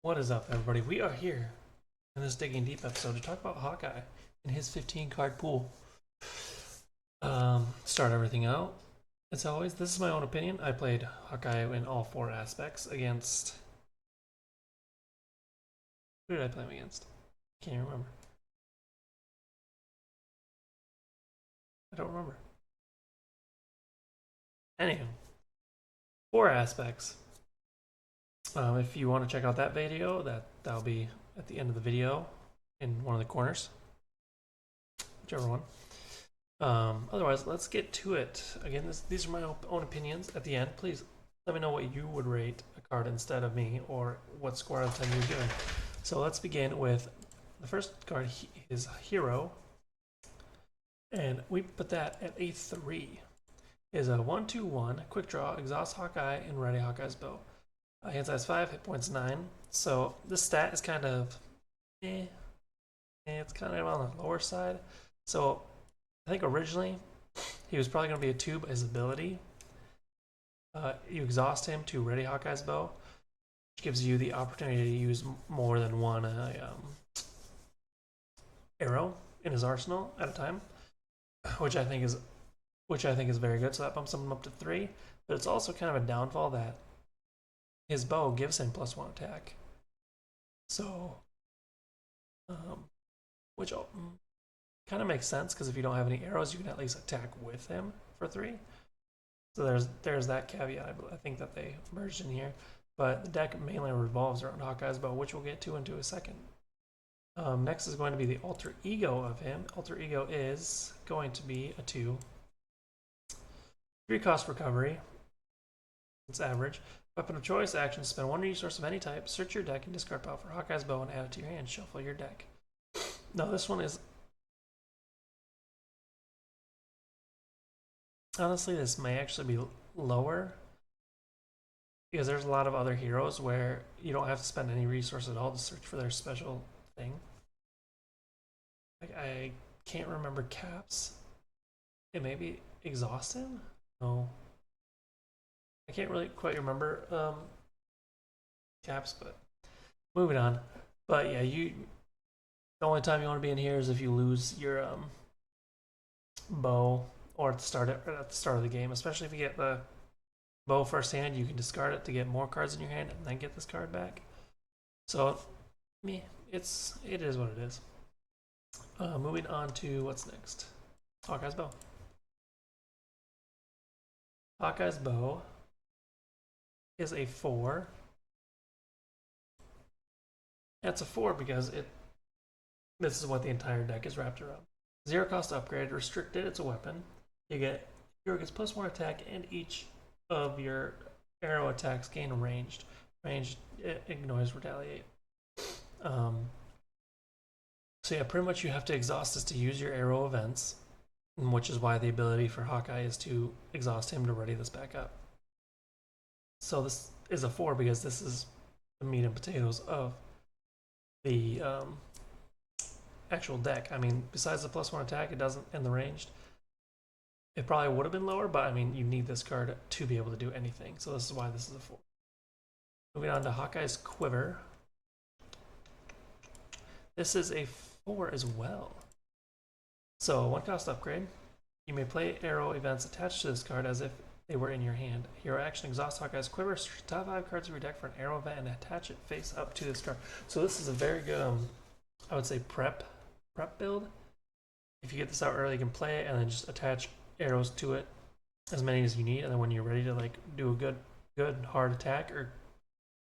What is up, everybody? We are here in this Digging Deep episode to talk about Hawkeye and his 15 card pool. Start everything out. As always, this is my own opinion. I played Hawkeye in all four aspects against. Who did I play him against? Can't even remember. I don't remember. Anywho, four aspects. If you want to check out that video, that'll be at the end of the video in one of the corners, whichever one. Otherwise, let's get to it. Again, these are my own opinions. At the end, please let me know what you would rate a card instead of me, or what score out of 10 you're giving. So let's begin with the first card is Hero, and we put that at a 3. Is a 1/2/1 quick draw, exhaust Hawkeye, and ready Hawkeye's bow. Hand size 5, hit points 9. So this stat is kind of it's kind of on the lower side. So I think originally he was probably going to be a 2, but his ability, you exhaust him to ready Hawkeye's bow, which gives you the opportunity to use more than one arrow in his arsenal at a time, which I think is very good. So that bumps him up to 3. But it's also kind of a downfall that his bow gives him +1 attack. So, which kind of makes sense because if you don't have any arrows, you can at least attack with him for 3. So there's that caveat. I think that they merged in here, but the deck mainly revolves around Hawkeye's bow, which we'll get to into a second. Next is going to be the alter ego of him. Alter ego is going to be a 2. 3 cost recovery. It's average. Weapon of choice, action, spend 1 resource of any type, search your deck and discard power for Hawkeye's bow and add it to your hand. Shuffle your deck. Now this one is... Honestly, this may actually be lower because there's a lot of other heroes where you don't have to spend any resource at all to search for their special thing. Like, I can't remember Caps. It may be Exhausted? No. I can't really quite remember Caps, but moving on. But yeah, the only time you want to be in here is if you lose your bow or at the start of the game. Especially if you get the bow first hand, you can discard it to get more cards in your hand and then get this card back. So, it is what it is. Moving on to what's next. Hawkeye's bow. Hawkeye's bow is a 4. It's a 4 because this is what the entire deck is wrapped around. 0 cost upgrade, restricted, it's a weapon. Hero gets +1 attack, and each of your arrow attacks gain ranged. Ranged ignores retaliate. So yeah, pretty much you have to exhaust this to use your arrow events, which is why the ability for Hawkeye is to exhaust him to ready this back up. So this is a 4 because this is the meat and potatoes of the actual deck. I mean, besides the +1 attack, it doesn't, and the ranged, it probably would have been lower, but I mean, you need this card to be able to do anything. So this is why this is a 4. Moving on to Hawkeye's Quiver. This is a 4 as well. So 1 cost upgrade. You may play arrow events attached to this card as if they were in your hand. Hero action, exhaust Hawkeye's Quiver, search the top 5 cards of your deck for an arrow event and attach it face up to this card. So this is a very good, I would say prep build. If you get this out early, you can play it and then just attach arrows to it, as many as you need, and then when you're ready to like do a good hard attack or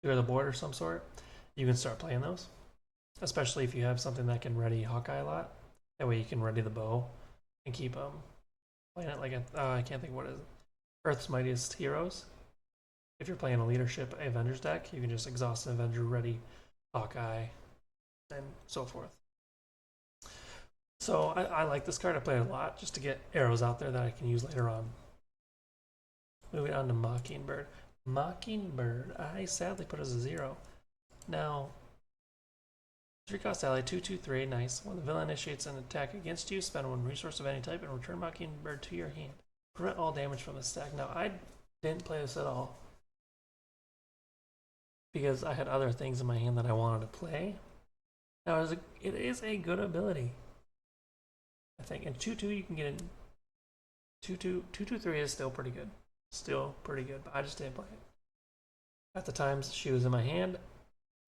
clear the board or some sort, you can start playing those. Especially if you have something that can ready Hawkeye a lot. That way you can ready the bow and keep playing it like I can't think what it is. Earth's Mightiest Heroes. If you're playing a leadership Avengers deck, you can just exhaust an Avenger, ready Hawkeye, and so forth. So I like this card. I play it a lot just to get arrows out there that I can use later on. Moving on to Mockingbird. Mockingbird, I sadly put as a 0. Now, 3 cost ally, 2/2/3, nice. When the villain initiates an attack against you, spend 1 resource of any type and return Mockingbird to your hand. Prevent all damage from the stack. Now, I didn't play this at all. because I had other things in my hand that I wanted to play. Now, it is a good ability, I think. And 2/2 you can get in. 2/2 is still pretty good. Still pretty good, but I just didn't play it. At the times she was in my hand,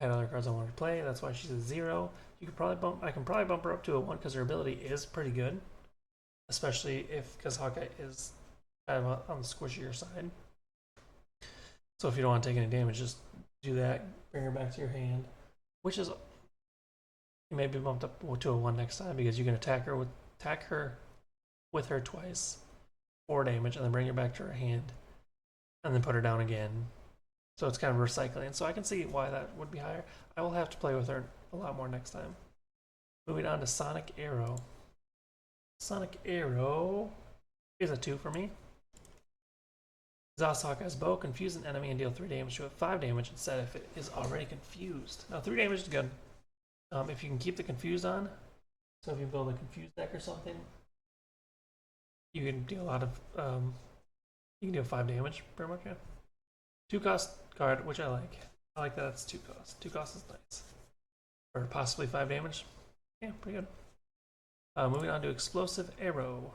I had other cards I wanted to play. That's why she's a 0. You could probably bump. I can probably bump her up to a 1 because her ability is pretty good, especially because Hawkeye is kind of on the squishier side. So if you don't want to take any damage, just do that. Bring her back to your hand, which is you may be bumped up to a 1 next time because you can attack her with her twice, 4 damage, and then bring her back to her hand, and then put her down again. So it's kind of recycling. So I can see why that would be higher. I will have to play with her a lot more next time. Moving on to Sonic Arrow. Sonic Arrow is a 2 for me. Exhaust Hawkeye's bow, confuse an enemy and deal 3 damage to it, 5 damage instead if it is already confused. Now 3 damage is good. If you can keep the confused on, so if you build a confused deck or something, you can deal a lot of, you can deal 5 damage pretty much, yeah. 2 cost card, which I like. I like that it's 2 cost. 2 cost is nice. Or possibly 5 damage. Yeah, pretty good. Moving on to Explosive Arrow.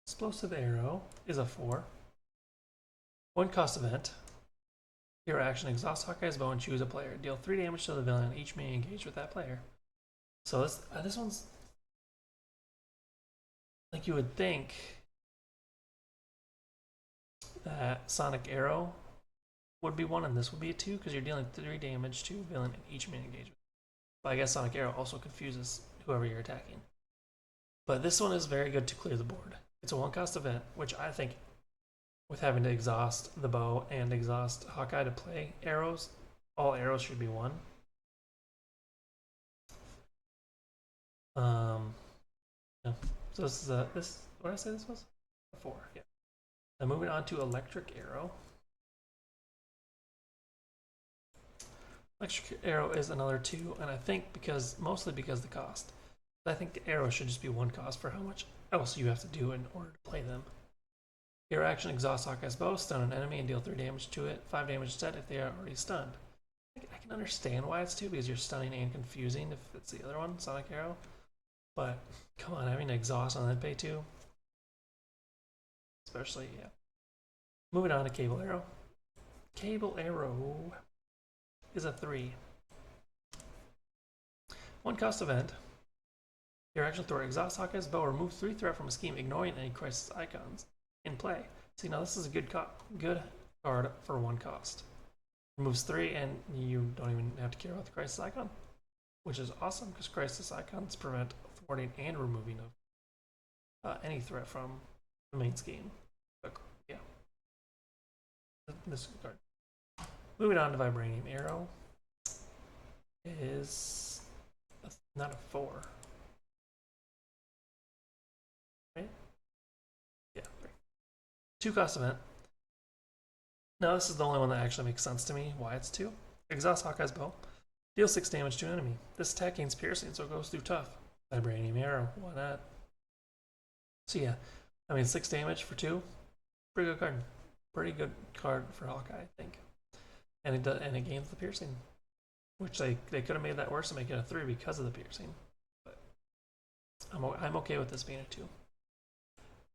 Explosive Arrow is a 4. 1 cost event. Hero action, exhaust Hawkeye's bow and choose a player. Deal 3 damage to the villain and each may engage with that player. So this one's like you would think that Sonic Arrow would be 1 and this would be a 2 because you're dealing 3 damage to villain and each may engage with. But I guess Sonic Arrow also confuses whoever you're attacking. But this one is very good to clear the board. It's a 1 cost event, which I think with having to exhaust the bow and exhaust Hawkeye to play arrows, all arrows should be 1. Yeah. So this is what did I say this was? A 4, yeah. Now moving on to Electric Arrow. Electric Arrow is another 2, and I think mostly because the cost. I think the arrow should just be 1 cost for how much else you have to do in order to play them. Hero action, exhaust Hawkeye's bow, stun an enemy and deal 3 damage to it, 5 damage instead if they are already stunned. I can understand why it's 2 because you're stunning and confusing if it's the other one, Sonic Arrow. But come on, having to exhaust and then pay 2. Especially, yeah. Moving on to Cable Arrow. Cable Arrow is a 3. 1 cost event. Your action throw exhaust Hawkeye's bow, remove 3 threat from a scheme, ignoring any crisis icons in play. See, now this is a good card for 1 cost. Removes 3 and you don't even have to care about the crisis icon, which is awesome because crisis icons prevent thwarting and removing of any threat from the main scheme. But, yeah, this is a good card. Moving on to Vibranium Arrow is not a 4. Right? Yeah, 3. 2 cost event. Now this is the only one that actually makes sense to me why it's 2. Exhaust Hawkeye's bow. Deal 6 damage to an enemy. This attack gains piercing, so it goes through tough. Vibranium Arrow, why not? So yeah, I mean 6 damage for 2. Pretty good card. Pretty good card for Hawkeye, I think. And it gains the piercing. Which they could have made that worse and make it a 3 because of the piercing. But I'm okay with this being a 2.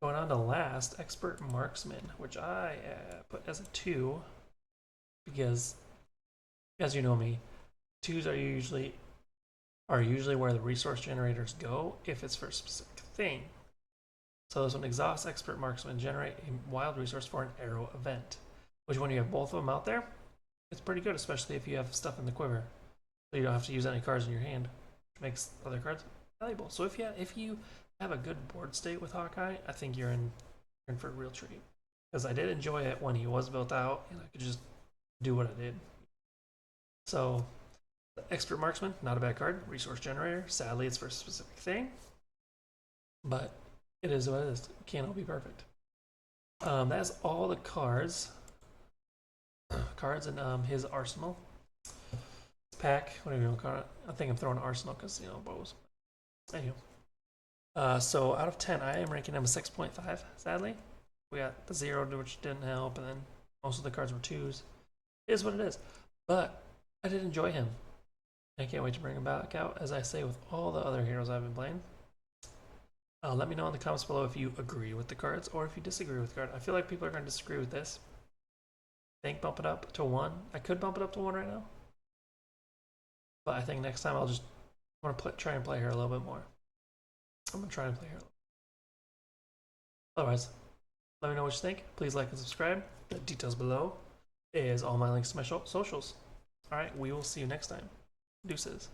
Going on to last, Expert Marksman, which I put as a 2 because, as you know me, 2s are usually where the resource generators go if it's for a specific thing. So this one, exhaust Expert Marksman, generate a wild resource for an arrow event, which when you have both of them out there, it's pretty good, especially if you have stuff in the quiver. So you don't have to use any cards in your hand, which makes other cards valuable. So if you have a good board state with Hawkeye, I think you're in for a real treat. Because I did enjoy it when he was built out, and I could just do what I did. So, Expert Marksman, not a bad card. Resource Generator, sadly it's for a specific thing. But it is what it is. It can't all be perfect. That's all the cards. Cards in his arsenal. Pack, whatever you want to call it. I think I'm throwing arsenal because, bows. Anywho. So out of 10, I am ranking him a 6.5, sadly. We got the 0, which didn't help, and then most of the cards were 2s. It is what it is. But I did enjoy him. I can't wait to bring him back out, as I say with all the other heroes I've been playing. Let me know in the comments below if you agree with the cards or if you disagree with the card. I feel like people are going to disagree with this. I think bump it up to 1. I could bump it up to 1 right now. But I think next time I'm going to try and play her a little bit more. I'm going to try and play her. Otherwise, let me know what you think. Please like and subscribe. The details below is all my links to my socials. Alright, we will see you next time. Deuces.